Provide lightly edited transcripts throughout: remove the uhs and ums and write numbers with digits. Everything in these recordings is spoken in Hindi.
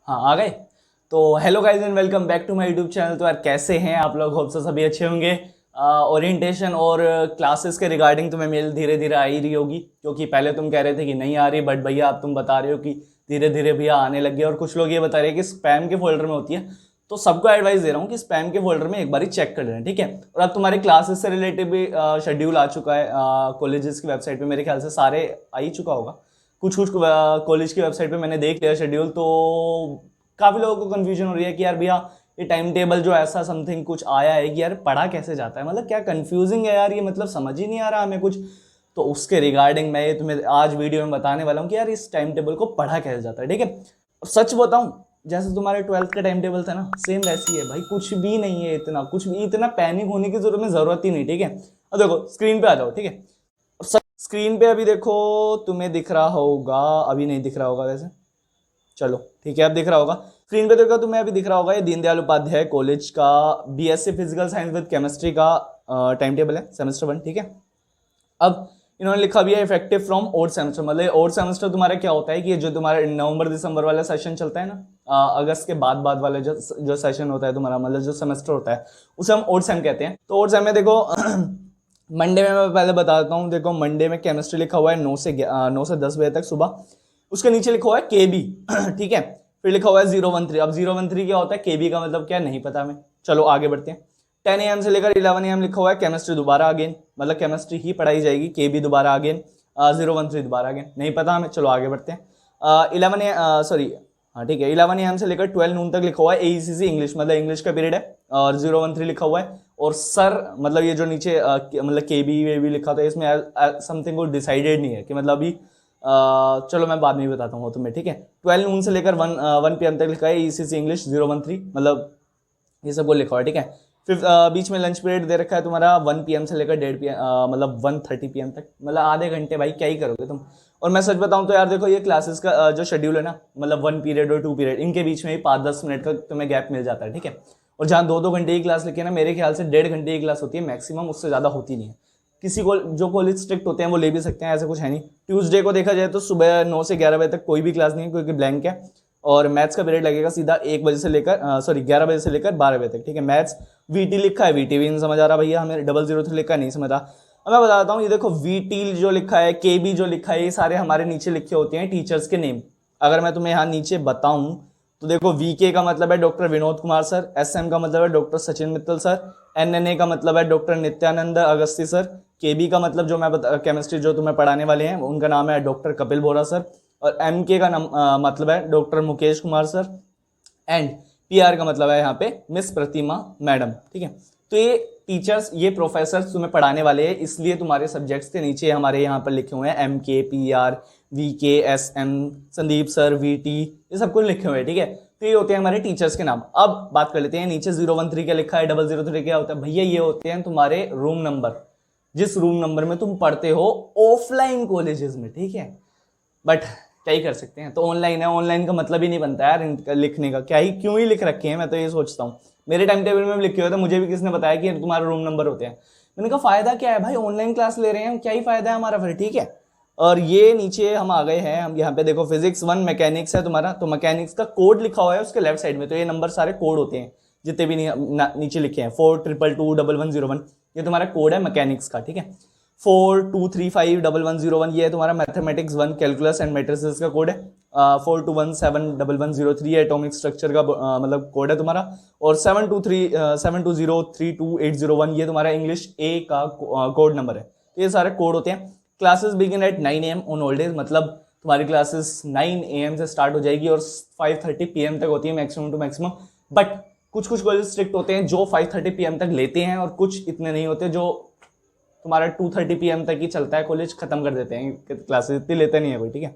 हाँ आ गए। तो hello guys and welcome back to my YouTube channel. तो यार कैसे हैं आप लोग? होप से सभी अच्छे होंगे। ओरिएंटेशन और क्लासेस के रिगार्डिंग तुम्हें मेल धीरे धीरे आ ही रही होगी, क्योंकि पहले तुम कह रहे थे कि नहीं आ रही, बट भैया अब तुम बता रहे हो कि धीरे धीरे भैया आने लग गई। और कुछ लोग ये बता रहे हैं कि स्पैम के फोल्डर में होती है। तो सबको एडवाइस दे रहा हूँ कि स्पैम के फोल्डर में एक बार चेक कर लेना, ठीक है। और अब तुम्हारे क्लासेस से रिलेटेड भी शेड्यूल आ चुका है कॉलेजेस की वेबसाइट पे, मेरे ख्याल से सारे आ ही चुका होगा। कुछ कुछ कॉलेज की वेबसाइट पे मैंने देख लिया शेड्यूल। तो काफी लोगों को कंफ्यूजन हो रही है कि यार भैया ये टाइम टेबल जो ऐसा समथिंग कुछ आया है कि यार पढ़ा कैसे जाता है, मतलब क्या कंफ्यूजिंग है यार ये, मतलब समझ ही नहीं आ रहा हमें कुछ। तो उसके रिगार्डिंग मैं तुम्हें आज वीडियो में बताने वाला हूँ कि यार इस टाइम टेबल को पढ़ा कैसे जाता है, ठीक है। और सच बताऊं, जैसे तुम्हारे 12th का टाइम टेबल था ना, सेम वैसी है भाई, कुछ भी नहीं है इतना, कुछ भी इतना पैनिक होने की जरूरत ही नहीं, ठीक है। अब देखो स्क्रीन पे आ जाओ, ठीक है। स्क्रीन पे अभी देखो, तुम्हें दिख रहा होगा, अभी नहीं दिख रहा होगा वैसे, चलो ठीक है अब दिख रहा होगा। स्क्रीन पे देखो तुम्हें अभी दिख रहा होगा, ये दीनदयाल उपाध्याय कॉलेज का BSc physical science with chemistry का टाइम टेबल है, सेमेस्टर 1, ठीक है। अब इन्होंने लिखा भी है इफेक्टिव फ्रॉम ओड सेमेस्टर, मतलब ओड सेमेस्टर तुम्हारा क्या होता है कि जो तुम्हारा नवंबर दिसंबर वाला सेशन चलता है ना, अगस्त के बाद वाले जो सेशन होता है तुम्हारा, मतलब जो सेमेस्टर होता है उसे हम ओड सेम कहते हैं। तो ओड सेम में देखो मंडे में मैं पहले बता देता हूँ। देखो मंडे में केमिस्ट्री लिखा हुआ है 9 से 10 बजे तक सुबह। उसके नीचे लिखा हुआ है केबी ठीक है। फिर लिखा हुआ है 013। अब 013 क्या होता है, केबी का मतलब क्या नहीं पता हमें, चलो आगे बढ़ते हैं। 10 AM से लेकर 11 AM लिखा हुआ है केमिस्ट्री दोबारा अगेन, मतलब केमिस्ट्री ही पढ़ाई जाएगी, केबी दोबारा अगेन, 013 दोबारा अगेन, नहीं पता हमें, चलो आगे बढ़ते हैं। 11 सॉरी हाँ ठीक है, 11 AM से लेकर 12 नून तक लिखा हुआ है AECC इंग्लिश, मतलब इंग्लिश का पीरियड है, और 013 लिखा हुआ है। और सर मतलब ये जो नीचे मतलब केबी वे भी लिखा था, इसमें समथिंग को डिसाइडेड नहीं है कि मतलब अभी चलो मैं बाद में ही बताता हूँ तुम्हें, ठीक है। 12 नून से लेकर 1 PM तक लिखा है ECC इंग्लिश 013, मतलब ये सब को लिखा हुआ है, ठीक है। फिर बीच में लंच पीरियड दे रखा है तुम्हारा 1 PM से लेकर 1:30 PM, मतलब 1:30 PM तक, मतलब आधे घंटे भाई क्या ही करोगे तुम। और मैं सच बताऊं तो यार देखो ये क्लासेस का जो शेड्यूल है ना, मतलब 1 पीरियड और 2 पीरियड, इनके बीच में ही 5-10 मिनट का तुम्हें गैप मिल जाता है, ठीक है। और जहाँ 2-2 घंटे की क्लास लिखी है ना, मेरे ख्याल से 1.5 घंटे की क्लास होती है मैक्सिमम, उससे ज़्यादा होती नहीं है। किसी को जो कॉलेज स्ट्रिक्ट होते हैं वो ले भी सकते हैं, ऐसा कुछ है नहीं। ट्यूसडे को देखा जाए तो सुबह 9 से 11 बजे तक कोई भी क्लास नहीं है, क्योंकि ब्लैंक है। और मैथ्स का पीरियड लगेगा सीधा 1 बजे से लेकर 11 बजे से लेकर 12 बजे तक, ठीक है। मैथ्स VT लिखा है, VT भी नहीं समझ आ रहा भैया हमें, 003 लिखा है, नहीं समझ रहा। अब मैं बताता हूँ, ये देखो VT जो लिखा है, KB जो लिखा है, ये सारे हमारे नीचे लिखे होते हैं टीचर्स के नेम। अगर मैं तुम्हें यहाँ नीचे बताऊं तो देखो VK का मतलब है doctor Vinod Kumar sir, SM का मतलब है doctor Sachin Mittal sir, NNA का मतलब है doctor Nityanand Agasti sir, KB का मतलब जो मैं केमिस्ट्री जो तुम्हें पढ़ाने वाले हैं उनका नाम है डॉक्टर कपिल बोरा सर, और MK का मतलब है doctor Mukesh Kumar sir, and PR का मतलब है यहाँ पे मिस प्रतिमा मैडम, ठीक है। तो ये टीचर्स, ये प्रोफेसर तुम्हें पढ़ाने वाले हैं, इसलिए तुम्हारे सब्जेक्ट्स के नीचे हमारे यहाँ पर लिखे हुए हैं MK, PR, VK, SM, Sandeep sir, VT, ये सब कुछ लिखे हुए हैं, ठीक है। तो ये होते हैं हमारे टीचर्स के नाम। अब बात कर लेते हैं नीचे 013 क्या लिखा है, 003 क्या होता है भैया, ये होते हैं तुम्हारे रूम नंबर, जिस रूम नंबर में तुम पढ़ते हो ऑफलाइन कॉलेजेस में, ठीक है। बट क्या ही कर सकते हैं, तो ऑनलाइन है, ऑनलाइन का मतलब ही नहीं बनता यार इनका लिखने का, क्या ही क्यों ही लिख रखे हैं, मैं तो ये सोचता हूँ। मेरे टाइम टेबल में भी लिखे हुए थे, मुझे भी किसने बताया कि तुम्हारे रूम नंबर होते हैं। मैंने कहा फायदा क्या है भाई, ऑनलाइन क्लास ले रहे हैं, क्या ही फायदा है हमारा फिर, ठीक है। और ये नीचे हम आ गए हैं, हम यहाँ पे देखो फिजिक्स 1 मैकेनिक्स है तुम्हारा, तो मैकेनिक्स का कोड लिखा हुआ है उसके लेफ्ट साइड में, तो ये नंबर सारे कोड होते हैं जितने भी नीचे लिखे हैं, 4222101, ये तुम्हारा कोड है मैकेनिक्स का, ठीक है। 42351101 ये है तुम्हारा मैथमेटिक्स 1 कैलकुलस एंड मैट्रिसेस का कोड है। 42171103 एटॉमिक स्ट्रक्चर का मतलब कोड है तुम्हारा। और 72032801 ये तुम्हारा इंग्लिश A का कोड नंबर है। तो ये सारे कोड होते हैं। Classes begin eight 9 AM on all days, मतलब तुम्हारी क्लासेस 9 AM से स्टार्ट हो जाएगी और 5:30 PM तक होती है मैक्सिमम टू मैक्सिमम। बट कुछ कॉलेज स्ट्रिक्ट होते हैं जो 5:30 PM तक लेते हैं, और कुछ इतने नहीं होते जो तुम्हारा 2:30 PM तक ही चलता है, कॉलेज खत्म कर देते हैं क्लासेस, इतनी लेते नहीं है कोई, ठीक है।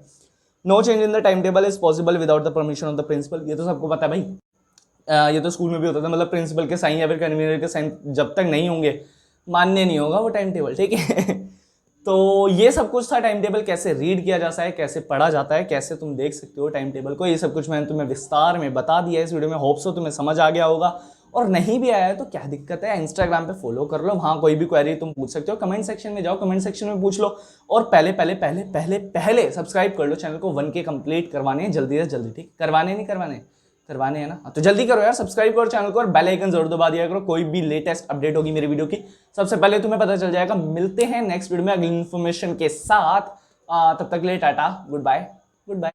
No change in the time table is possible without the permission of the principal, ये तो सबको पता है भाई, ये तो स्कूल में भी होता था, मतलब प्रिंसिपल के साइन या फिर कन्वीनर के साइन जब तक नहीं होंगे मान्य नहीं होगा वो टाइम टेबल, ठीक है। तो ये सब कुछ था टाइम टेबल, कैसे रीड किया जाता है, कैसे पढ़ा जाता है, कैसे तुम देख सकते हो टाइम टेबल को, ये सब कुछ मैंने तुम्हें विस्तार में बता दिया इस वीडियो में। होप सो तुम्हें समझ आ गया होगा, और नहीं भी आया है तो क्या दिक्कत है, इंस्टाग्राम पे फॉलो कर लो, वहां कोई भी क्वेरी तुम पूछ सकते हो, कमेंट सेक्शन में जाओ, कमेंट सेक्शन में पूछ लो। और पहले पहले पहले पहले पहले सब्सक्राइब कर लो चैनल को, 1K कंप्लीट करवाने जल्दी से जल्दी, ठीक, करवाने नहीं करवाने, करवाने हैं ना, तो जल्दी करो यार, सब्सक्राइब करो चैनल को और बेल आइकन जरूर दबा दिया करो। कोई भी लेटेस्ट अपडेट होगी मेरी वीडियो की सबसे पहले तुम्हें पता चल जाएगा। मिलते हैं नेक्स्ट वीडियो में अगली इन्फॉर्मेशन के साथ। तब तक के लिए tata, goodbye, good bye.